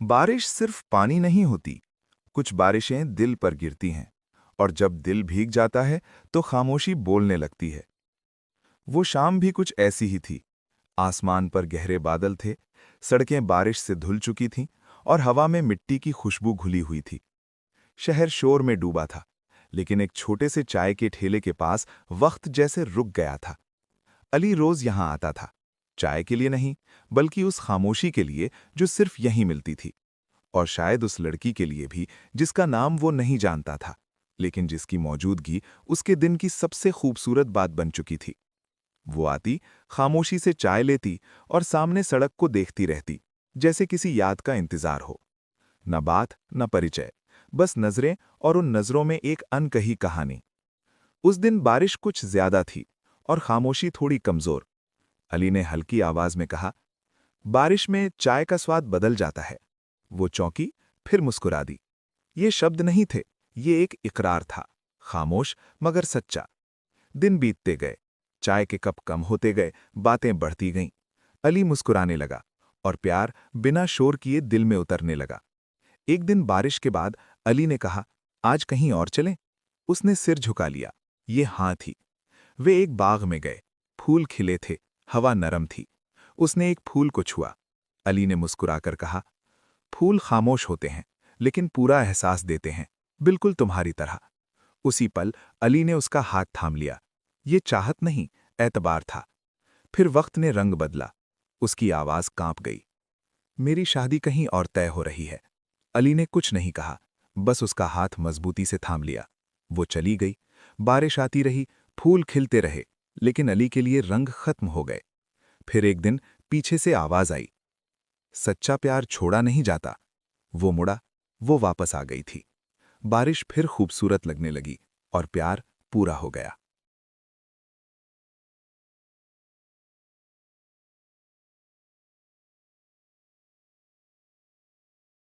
बारिश सिर्फ पानी नहीं होती, कुछ बारिशें दिल पर गिरती हैं, और जब दिल भीग जाता है तो खामोशी बोलने लगती है। वो शाम भी कुछ ऐसी ही थी। आसमान पर गहरे बादल थे, सड़कें बारिश से धुल चुकी थीं, और हवा में मिट्टी की खुशबू घुली हुई थी। शहर शोर में डूबा था, लेकिन एक छोटे से चाय के ठेले के पास वक्त जैसे रुक गया था। अली रोज यहां आता था, चाय के लिए नहीं, बल्कि उस खामोशी के लिए जो सिर्फ यहीं मिलती थी। और शायद उस लड़की के लिए भी, जिसका नाम वो नहीं जानता था, लेकिन जिसकी मौजूदगी उसके दिन की सबसे खूबसूरत बात बन चुकी थी। वो आती, खामोशी से चाय लेती और सामने सड़क को देखती रहती, जैसे किसी याद का इंतजार हो। न बात न परिचय, बस नजरें, और उन नजरों में एक अनकही कहानी। उस दिन बारिश कुछ ज्यादा थी और खामोशी थोड़ी कमजोर। अली ने हल्की आवाज में कहा, बारिश में चाय का स्वाद बदल जाता है। वो चौंकी, फिर मुस्कुरा दी। ये शब्द नहीं थे, ये एक इकरार था, खामोश मगर सच्चा। दिन बीतते गए, चाय के कप कम होते गए, बातें बढ़ती गईं। अली मुस्कुराने लगा, और प्यार बिना शोर किए दिल में उतरने लगा। एक दिन बारिश के बाद अली ने कहा, आज कहीं और चलें? उसने सिर झुका लिया। ये हाँ थी। वे एक बाग में गए। फूल खिले थे, हवा नरम थी। उसने एक फूल को छुआ। अली ने मुस्कुराकर कहा, फूल खामोश होते हैं, लेकिन पूरा एहसास देते हैं, बिल्कुल तुम्हारी तरह। उसी पल अली ने उसका हाथ थाम लिया। ये चाहत नहीं, एतबार था। फिर वक्त ने रंग बदला। उसकी आवाज कांप गई। मेरी शादी कहीं और तय हो रही है। अली ने कुछ नहीं कहा, बस उसका हाथ मजबूती से थाम लिया। वो चली गई। बारिश आती रही, फूल खिलते रहे, लेकिन अली के लिए रंग खत्म हो गए। फिर एक दिन पीछे से आवाज आई, सच्चा प्यार छोड़ा नहीं जाता। वो मुड़ा, वो वापस आ गई थी। बारिश फिर खूबसूरत लगने लगी, और प्यार पूरा हो गया।